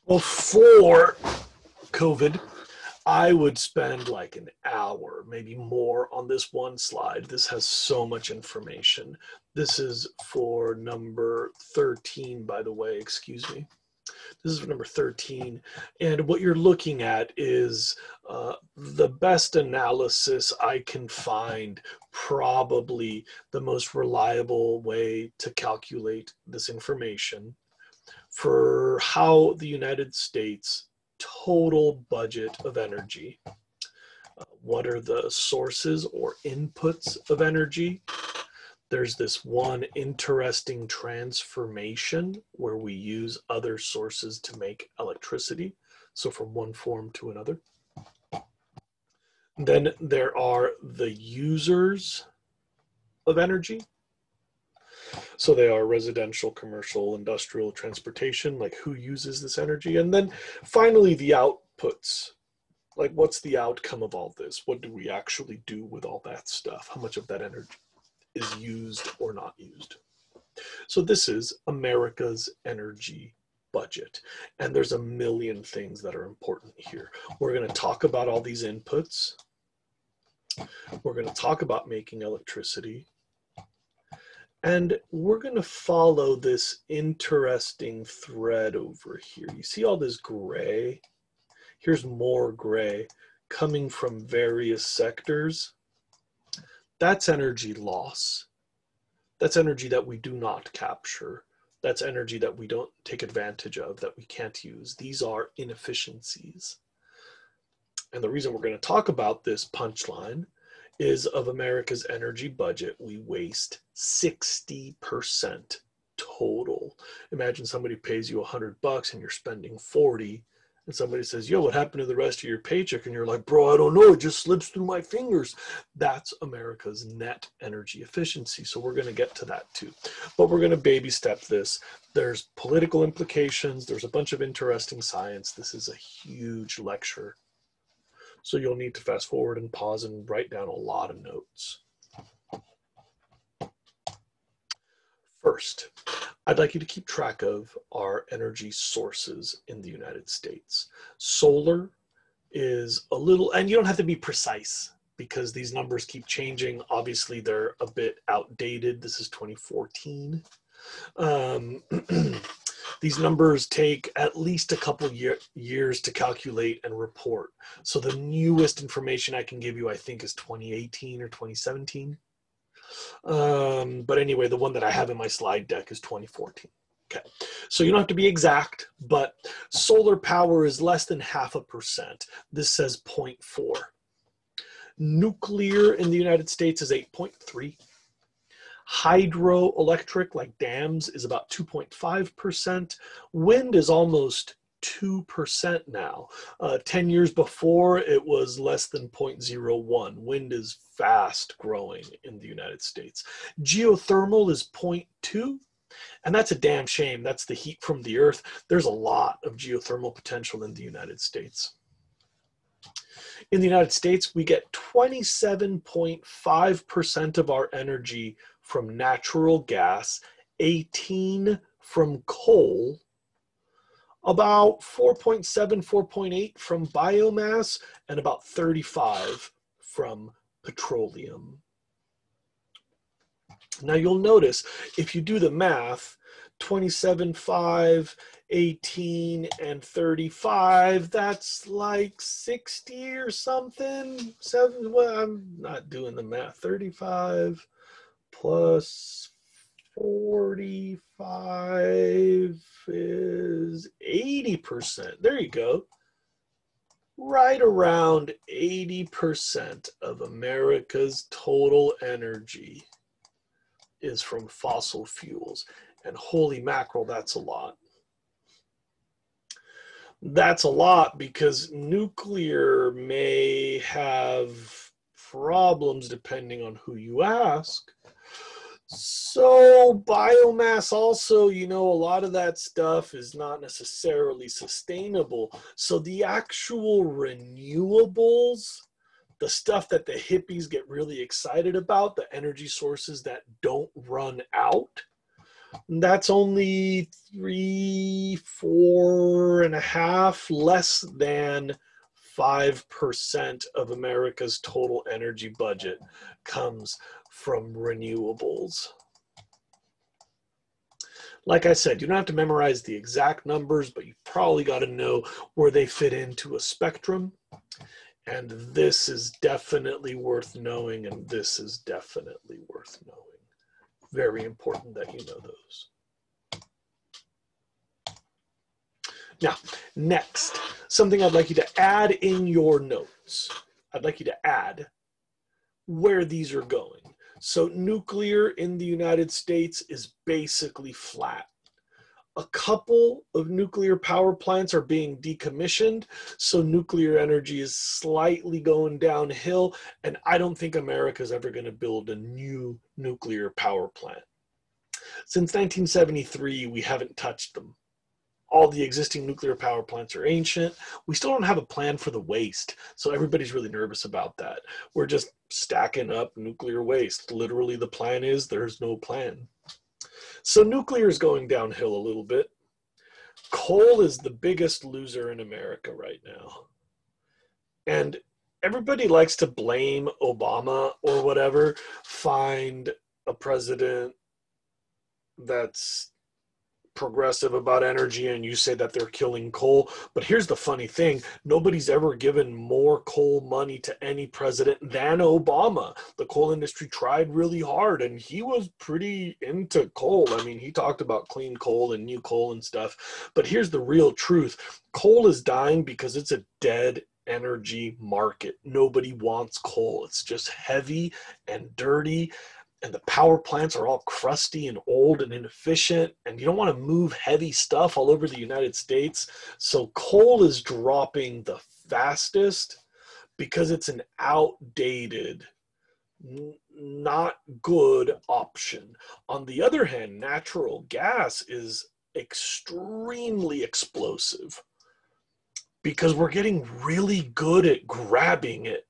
Before COVID, I would spend like an hour, maybe more, on this one slide. This has so much information. This is for number 13, by the way, excuse me. This is for number 13. And what you're looking at is the best analysis I can find, probably the most reliable way to calculate this information for how the United States total budget of energy. What are the sources or inputs of energy? There's this one interesting transformation where we use other sources to make electricity, so from one form to another. Then there are the users of energy. So they are residential, commercial, industrial, transportation, like who uses this energy. And then finally, the outputs. Like, what's the outcome of all this? What do we actually do with all that stuff? How much of that energy is used or not used? So this is America's energy budget. And there's a million things that are important here. We're going to talk about all these inputs. We're going to talk about making electricity. And we're going to follow this interesting thread over here. You see all this gray? Here's more gray coming from various sectors. That's energy loss. That's energy that we do not capture. That's energy that we don't take advantage of, that we can't use. These are inefficiencies. And the reason we're going to talk about this punchline is of America's energy budget, we waste 60% total. Imagine somebody pays you $100 and you're spending 40, and somebody says, yo, what happened to the rest of your paycheck? And you're like, bro, I don't know, it just slips through my fingers. That's America's net energy efficiency. So we're going to get to that too. But we're going to baby step this. There's political implications. There's a bunch of interesting science. This is a huge lecture. So you'll need to fast forward and pause and write down a lot of notes. First, I'd like you to keep track of our energy sources in the United States. Solar is a little, and you don't have to be precise because these numbers keep changing. Obviously, they're a bit outdated. This is 2014. These numbers take at least a couple years to calculate and report. So the newest information I can give you, I think, is 2018 or 2017. But anyway, the one that I have in my slide deck is 2014. Okay, so you don't have to be exact, but solar power is less than 0.5%. This says 0.4. Nuclear in the United States is 8.3. Hydroelectric, like dams, is about 2.5%. Wind is almost 2% now. 10 years before, it was less than 0.01. Wind is fast growing in the United States. Geothermal is 0.2. And that's a damn shame. That's the heat from the earth. There's a lot of geothermal potential in the United States. In the United States, we get 27.5% of our energy from natural gas, 18 from coal, about 4.7, 4.8 from biomass, and about 35 from petroleum. Now you'll notice, if you do the math, 27.5, 18, and 35, that's like 60 or something. Well, I'm not doing the math. 35 plus 45 is 80%. There you go. Right around 80% of America's total energy is from fossil fuels. And holy mackerel, that's a lot. That's a lot because nuclear may have problems depending on who you ask. So biomass also, you know, a lot of that stuff is not necessarily sustainable. So the actual renewables, the stuff that the hippies get really excited about, the energy sources that don't run out, that's only 3, 4.5% 5.5%, less than 5% of America's total energy budget comes from renewables. Like I said, you don't have to memorize the exact numbers, but you probably got to know where they fit into a spectrum. And this is definitely worth knowing, and this is definitely worth knowing. Very important that you know those. Now, next, something I'd like you to add in your notes. I'd like you to add where these are going. So nuclear in the United States is basically flat. A couple of nuclear power plants are being decommissioned, so nuclear energy is slightly going downhill, and I don't think America's ever going to build a new nuclear power plant. Since 1973, we haven't touched them. All the existing nuclear power plants are ancient. We still don't have a plan for the waste, so everybody's really nervous about that. We're just stacking up nuclear waste. Literally, the plan is there's no plan. So nuclear is going downhill a little bit. Coal is the biggest loser in America right now. And everybody likes to blame Obama or whatever, find a president that's progressive about energy and you say that they're killing coal. But here's the funny thing, nobody's ever given more coal money to any president than Obama. The coal industry tried really hard and he was pretty into coal. I mean, he talked about clean coal and new coal and stuff. But here's the real truth. Coal is dying because it's a dead energy market. Nobody wants coal. It's just heavy and dirty. And the power plants are all crusty and old and inefficient, and you don't want to move heavy stuff all over the United States. So coal is dropping the fastest because it's an outdated, not good option. On the other hand, natural gas is extremely explosive because we're getting really good at grabbing it.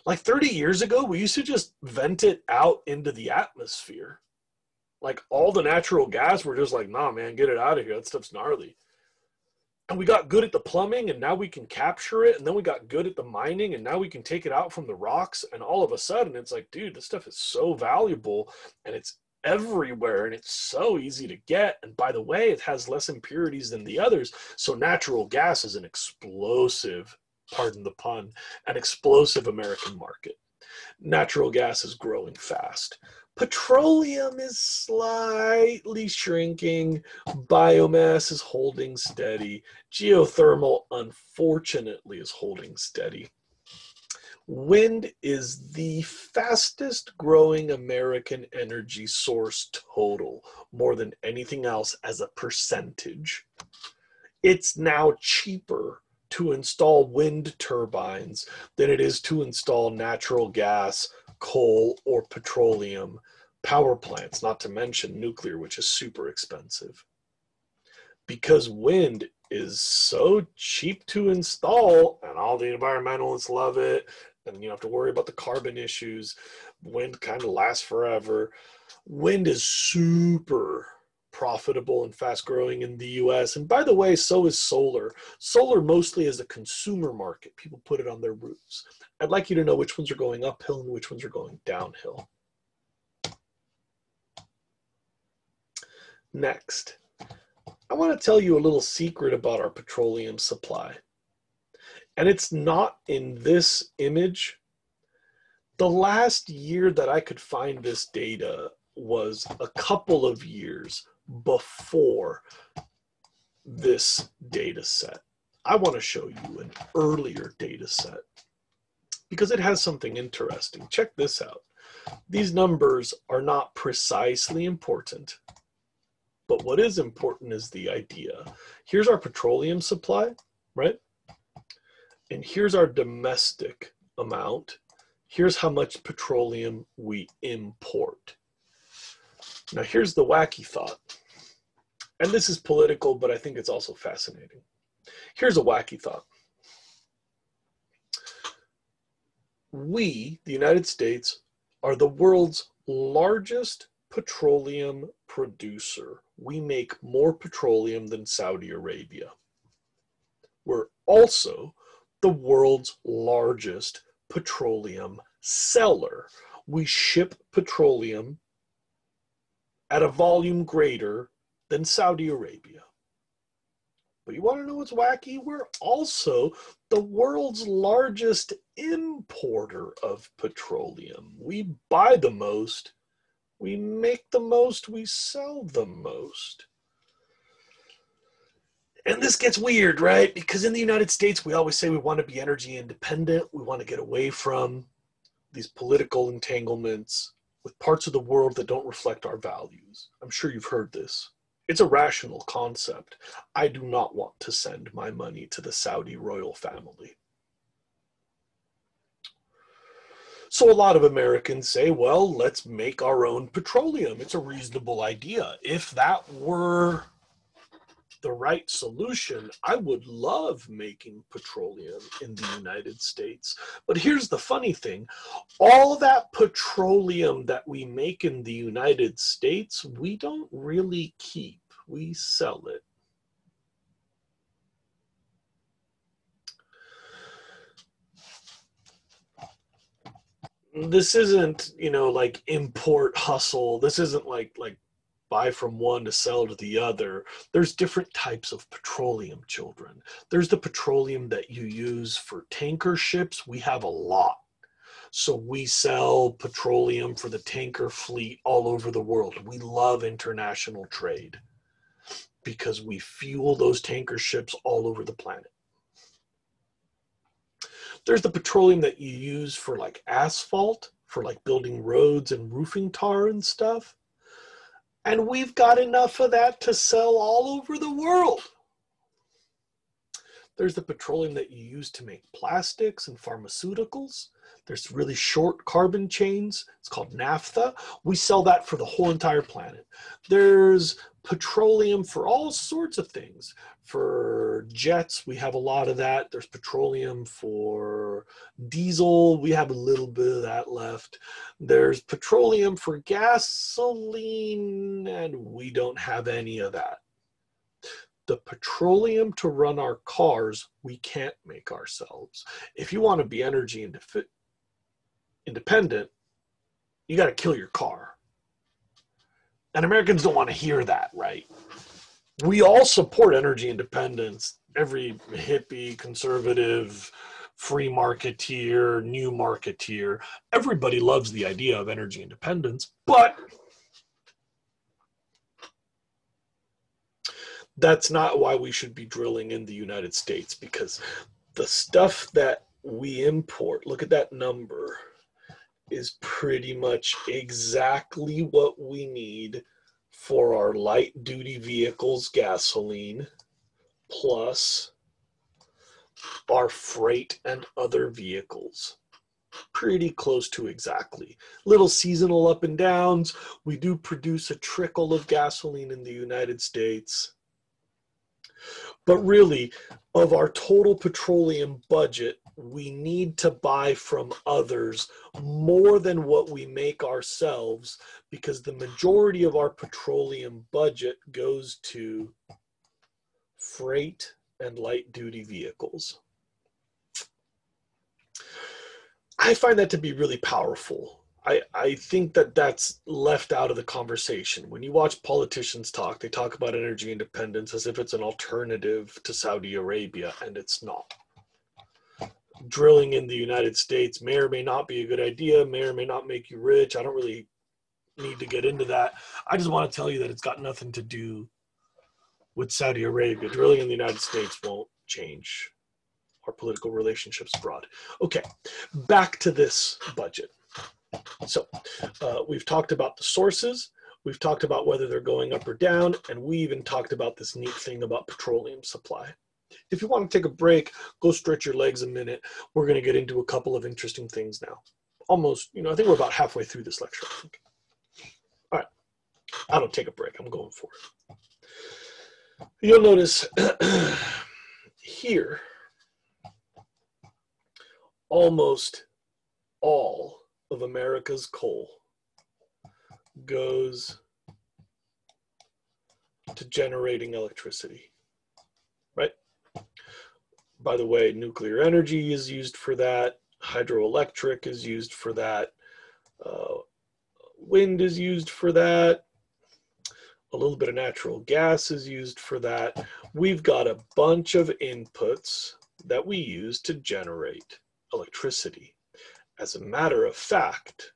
Like 30 years ago, we used to just vent it out into the atmosphere. Like all the natural gas, we're just like, nah, man, get it out of here. That stuff's gnarly. And we got good at the plumbing, and now we can capture it. And then we got good at the mining, and now we can take it out from the rocks. And all of a sudden, it's like, dude, this stuff is so valuable, and it's everywhere, and it's so easy to get. And by the way, it has less impurities than the others. So natural gas is an explosive, pardon the pun, an explosive American market. Natural gas is growing fast. Petroleum is slightly shrinking. Biomass is holding steady. Geothermal, unfortunately, is holding steady. Wind is the fastest growing American energy source total, more than anything else as a percentage. It's now cheaper to install wind turbines than it is to install natural gas, coal, or petroleum power plants, not to mention nuclear, which is super expensive. Because wind is so cheap to install, and all the environmentalists love it, and you don't have to worry about the carbon issues. Wind kind of lasts forever. Wind is super profitable and fast growing in the US. And by the way, so is solar. Solar mostly is a consumer market. People put it on their roofs. I'd like you to know which ones are going uphill and which ones are going downhill. Next, I want to tell you a little secret about our petroleum supply. And it's not in this image. The last year that I could find this data was a couple of years before this data set. I want to show you an earlier data set because it has something interesting. Check this out. These numbers are not precisely important, but what is important is the idea. Here's our petroleum supply, right? And here's our domestic amount. Here's how much petroleum we import. Now, here's the wacky thought. And this is political, but I think it's also fascinating. Here's a wacky thought. We, the United States, are the world's largest petroleum producer. We make more petroleum than Saudi Arabia. we're also the world's largest petroleum seller. We ship petroleum at a volume greater than Saudi Arabia. But you want to know what's wacky? We're also the world's largest importer of petroleum. We buy the most, we make the most, we sell the most. And this gets weird, right? Because in the United States, we always say we want to be energy independent. We want to get away from these political entanglements with parts of the world that don't reflect our values. I'm sure you've heard this. It's a rational concept. I do not want to send my money to the Saudi royal family. So a lot of Americans say, well, let's make our own petroleum. It's a reasonable idea. If that were the right solution, I would love making petroleum in the United States. But here's the funny thing. All that petroleum that we make in the United States, we don't really keep. We sell it. This isn't, like import hustle. This isn't like buy from one to sell to the other. There's different types of petroleum, children. There's the petroleum that you use for tanker ships. We have a lot. So we sell petroleum for the tanker fleet all over the world. We love international trade because we fuel those tanker ships all over the planet. There's the petroleum that you use for like asphalt, for like building roads and roofing tar and stuff. And we've got enough of that to sell all over the world. There's the petroleum that you use to make plastics and pharmaceuticals. There's really short carbon chains. It's called naphtha. We sell that for the whole entire planet. There's petroleum for all sorts of things. For jets, we have a lot of that. There's petroleum for diesel. We have a little bit of that left. There's petroleum for gasoline, and we don't have any of that. The petroleum to run our cars, we can't make ourselves. If you want to be energy independent, you got to kill your car. And Americans don't want to hear that, right? We all support energy independence. Every hippie, conservative, free marketeer, new marketeer, everybody loves the idea of energy independence, but that's not why we should be drilling in the United States, because the stuff that we import, look at that number, is pretty much exactly what we need for our light duty vehicles gasoline, plus our freight and other vehicles. Pretty close to exactly. Little seasonal up and downs. We do produce a trickle of gasoline in the United States. But really, of our total petroleum budget, we need to buy from others more than what we make ourselves, because the majority of our petroleum budget goes to freight and light duty vehicles. I find that to be really powerful. I think that that's left out of the conversation. When you watch politicians talk, they talk about energy independence as if it's an alternative to Saudi Arabia, and it's not. Drilling in the United States may or may not be a good idea, may or may not make you rich. I don't really need to get into that. I just want to tell you that it's got nothing to do with Saudi Arabia. Drilling in the United States won't change our political relationships abroad. Okay, back to this budget. So we've talked about the sources, we've talked about whether they're going up or down, and we even talked about this neat thing about petroleum supply. If you want to take a break, go stretch your legs a minute. We're going to get into a couple of interesting things now. Almost, I think we're about halfway through this lecture. All right, I don't take a break, I'm going for it. You'll notice here, almost all of America's coal goes to generating electricity, right? By the way, nuclear energy is used for that. Hydroelectric is used for that. Wind is used for that. A little bit of natural gas is used for that. We've got a bunch of inputs that we use to generate electricity. As a matter of fact,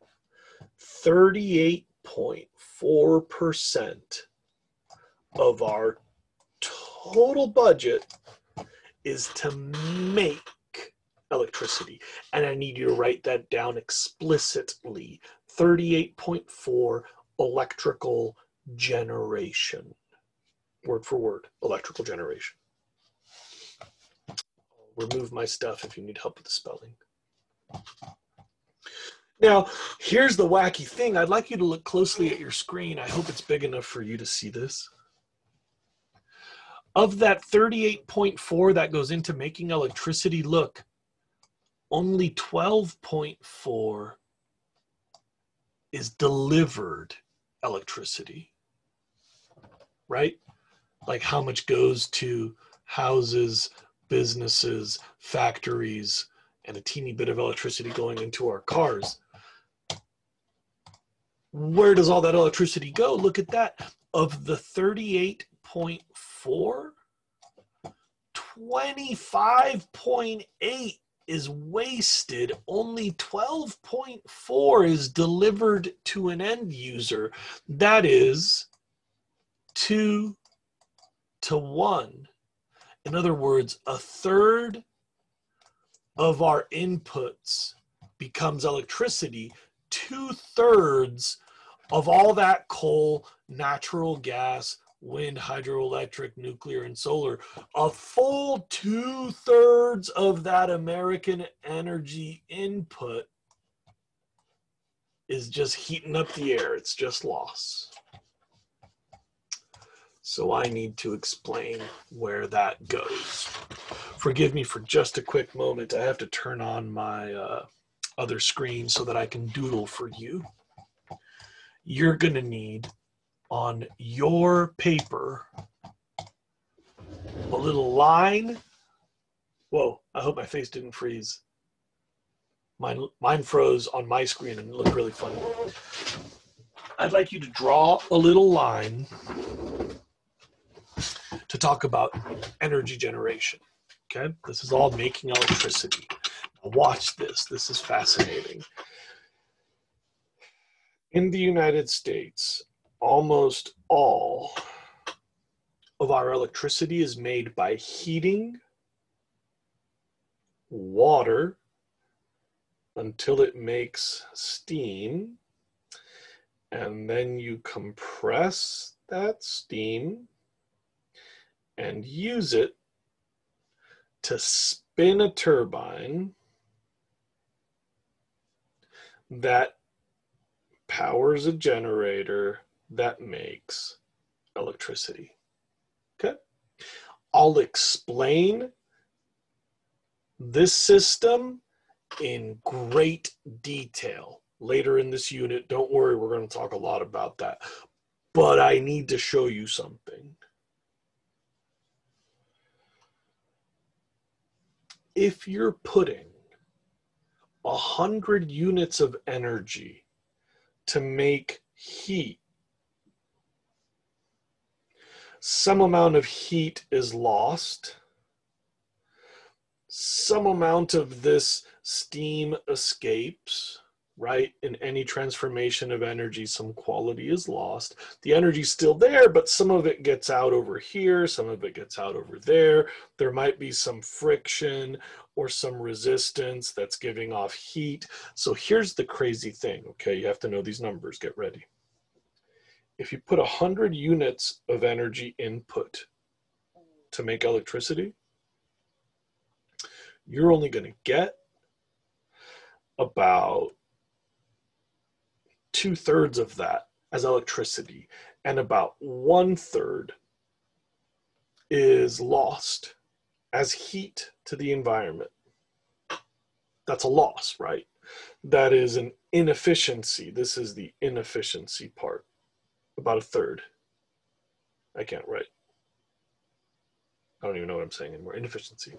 38.4% of our total budget is to make electricity. And I need you to write that down explicitly. 38.4 electrical generation. Word for word, electrical generation. I'll remove my stuff if you need help with the spelling. Now, here's the wacky thing. I'd like you to look closely at your screen. I hope it's big enough for you to see this. Of that 38.4 that goes into making electricity, look, only 12.4 is delivered electricity, right? Like how much goes to houses, businesses, factories, and a teeny bit of electricity going into our cars. Where does all that electricity go? Look at that. Of the 38.4, 25.8 is wasted. Only 12.4 is delivered to an end user. That is 2 to 1. In other words, a third of our inputs becomes electricity. 2/3 of all that coal, natural gas, wind, hydroelectric, nuclear, and solar, a full 2/3 of that American energy input is just heating up the air. It's just loss. So I need to explain where that goes. Forgive me for just a quick moment. I have to turn on my other screen so that I can doodle for you. You're going to need on your paper a little line. Whoa, I hope my face didn't freeze. Mine froze on my screen and it looked really funny. I'd like you to draw a little line to talk about energy generation. Okay, this is all making electricity. Now watch this. This is fascinating. In the United States, almost all of our electricity is made by heating water until it makes steam, and then you compress that steam and use it to spin a turbine that powers a generator that makes electricity. Okay? I'll explain this system in great detail later in this unit. Don't worry, we're going to talk a lot about that. But I need to show you something. If you're putting 100 units of energy to make heat, some amount of heat is lost. Some amount of this steam escapes, right? In any transformation of energy, some quality is lost. The energy's still there, but some of it gets out over here, some of it gets out over there. There might be some friction or some resistance that's giving off heat. So here's the crazy thing, okay? You have to know these numbers, get ready. If you put 100 units of energy input to make electricity, you're only going to get about 2/3 of that as electricity, and about 1/3 is lost as heat to the environment. That's a loss, right? That is an inefficiency. This is the inefficiency part. About 1/3. I can't write. I don't even know what I'm saying anymore. Inefficiency.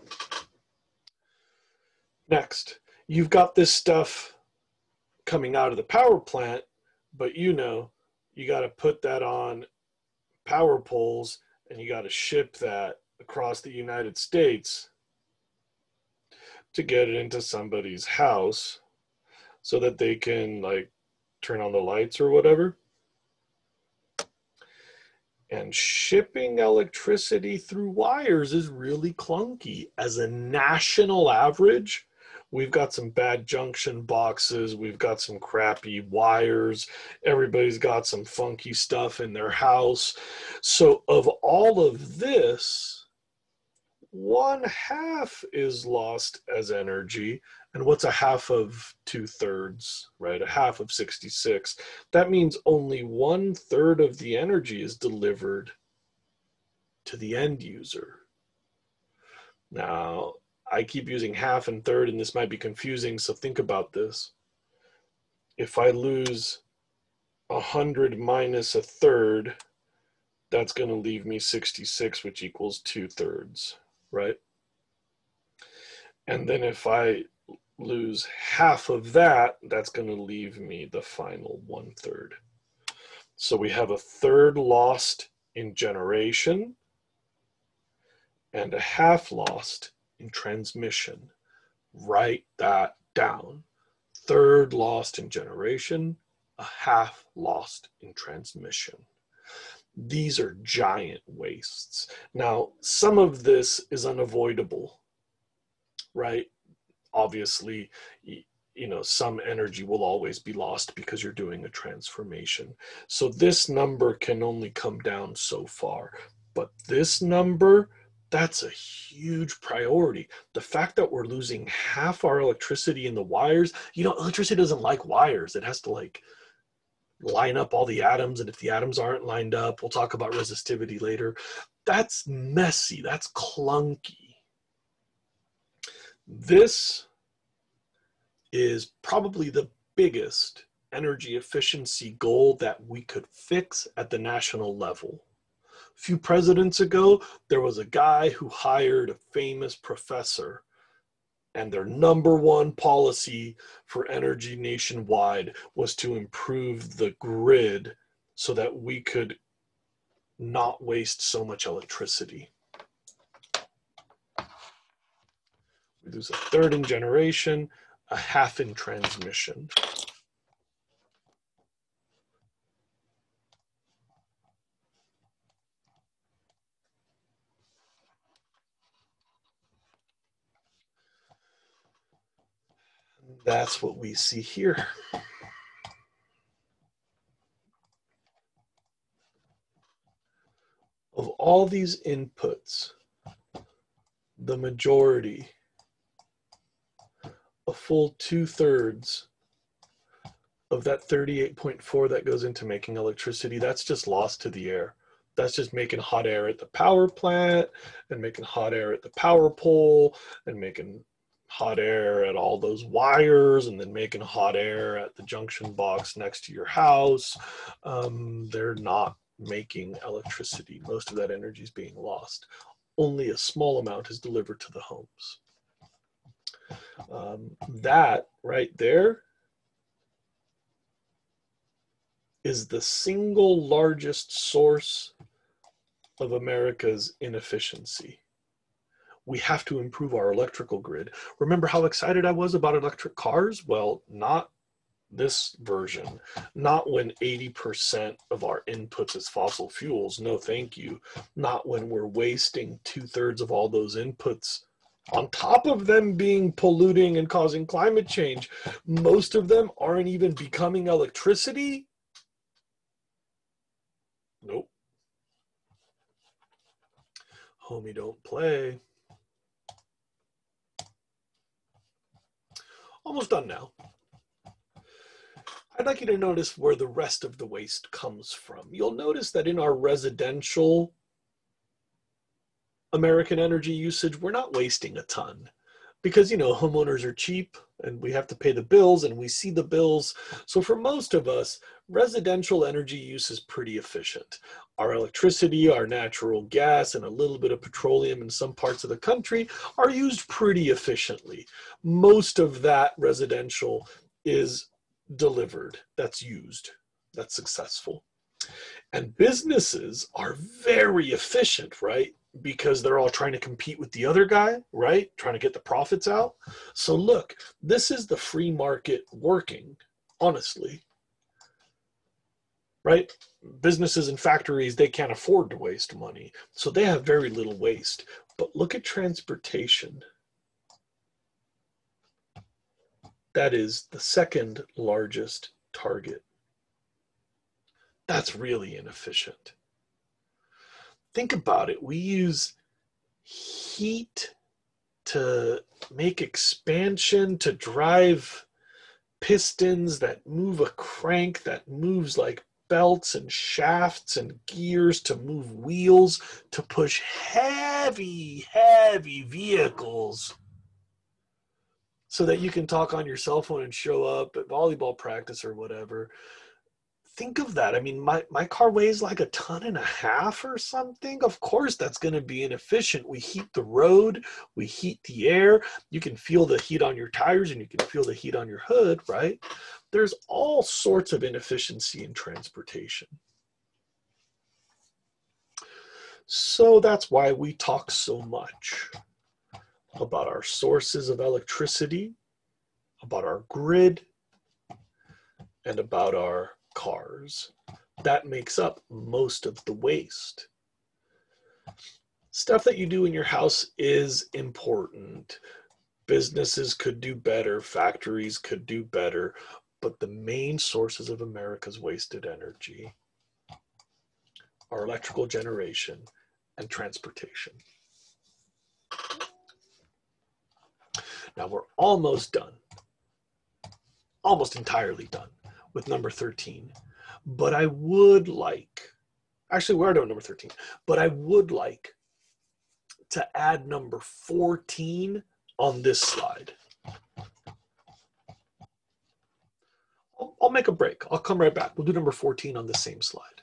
Next, you've got this stuff coming out of the power plant, but you got to put that on power poles and you got to ship that across the United States to get it into somebody's house so that they can like turn on the lights or whatever. And shipping electricity through wires is really clunky. As a national average, we've got some bad junction boxes. We've got some crappy wires. Everybody's got some funky stuff in their house. So of all of this, 1/2 is lost as energy. And what's 1/2 of 2/3, right? 1/2 of 66. That means only 1/3 of the energy is delivered to the end user. Now, I keep using 1/2 and 1/3, and this might be confusing, so think about this. If I lose 100 minus 1/3, that's going to leave me 66, which equals 2/3, right? And then if I lose 1/2 of that, that's going to leave me the final 1/3. So we have 1/3 lost in generation and 1/2 lost in transmission. Write that down. 1/3 lost in generation, 1/2 lost in transmission. These are giant wastes. Now, some of this is unavoidable, right? Obviously, some energy will always be lost because you're doing a transformation. So this number can only come down so far. But this number, that's a huge priority. The fact that we're losing 1/2 our electricity in the wires, electricity doesn't like wires. It has to line up all the atoms, and if the atoms aren't lined up, we'll talk about resistivity later. That's messy. That's clunky. This is probably the biggest energy efficiency goal that we could fix at the national level. A few presidents ago, there was a guy who hired a famous professor, and their number one policy for energy nationwide was to improve the grid so that we could not waste so much electricity. We lose 1/3 in generation, 1/2 in transmission. That's what we see here. Of all these inputs, the majority, a full 2/3 of that 38.4 that goes into making electricity, that's just lost to the air. That's just making hot air at the power plant and making hot air at the power pole and making hot air at all those wires and then making hot air at the junction box next to your house. They're not making electricity. Most of that energy is being lost. Only a small amount is delivered to the homes. That right there is the single largest source of America's inefficiency. We have to improve our electrical grid. Remember how excited I was about electric cars? Well, not this version. Not when 80% of our inputs is fossil fuels. No, thank you. Not when we're wasting 2/3 of all those inputs on top of them being polluting and causing climate change. Most of them aren't even becoming electricity. Nope. Homie, don't play. Almost done now. I'd like you to notice where the rest of the waste comes from. You'll notice that in our residential American energy usage, we're not wasting a ton because, homeowners are cheap and we have to pay the bills and we see the bills. So for most of us, residential energy use is pretty efficient. Our electricity, our natural gas, and a little bit of petroleum in some parts of the country are used pretty efficiently. Most of that residential is delivered, that's used, that's successful. And businesses are very efficient, right? Because they're all trying to compete with the other guy, right? Trying to get the profits out. So look, this is the free market working, honestly. Right? Businesses and factories, they can't afford to waste money. So they have very little waste. But look at transportation. That is the second largest target. That's really inefficient. Think about it. We use heat to make expansion, to drive pistons that move a crank that moves like belts and shafts and gears, to move wheels, to push heavy vehicles so that you can talk on your cell phone and show up at volleyball practice or whatever. Think of that. I mean, my car weighs like 1.5 tons or something. Of course, that's going to be inefficient. We heat the road, we heat the air. You can feel the heat on your tires and you can feel the heat on your hood, right? There's all sorts of inefficiency in transportation. So that's why we talk so much about our sources of electricity, about our grid, and about our cars. That makes up most of the waste. Stuff that you do in your house is important. Businesses could do better, factories could do better, but the main sources of America's wasted energy are electrical generation and transportation. Now we're almost done, almost entirely done with number 13, but I would like, actually we're done with number 13, but I would like to add number 14 on this slide. I'll make a break. I'll come right back. We'll do number 14 on the same slide.